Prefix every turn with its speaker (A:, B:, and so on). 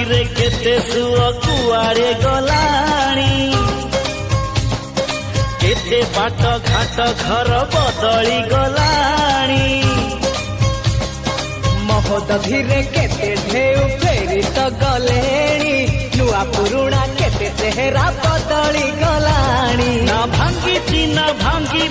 A: रे केते सुअ कुआरे गलाणी केते बाट घाट घर बदली गलाणी
B: महोदधि रे केते ढेउ फेरी तो गलेणी नुआ पुरुणा केते चेहरा बदली गलाणी
A: ना भांगी ना भांगी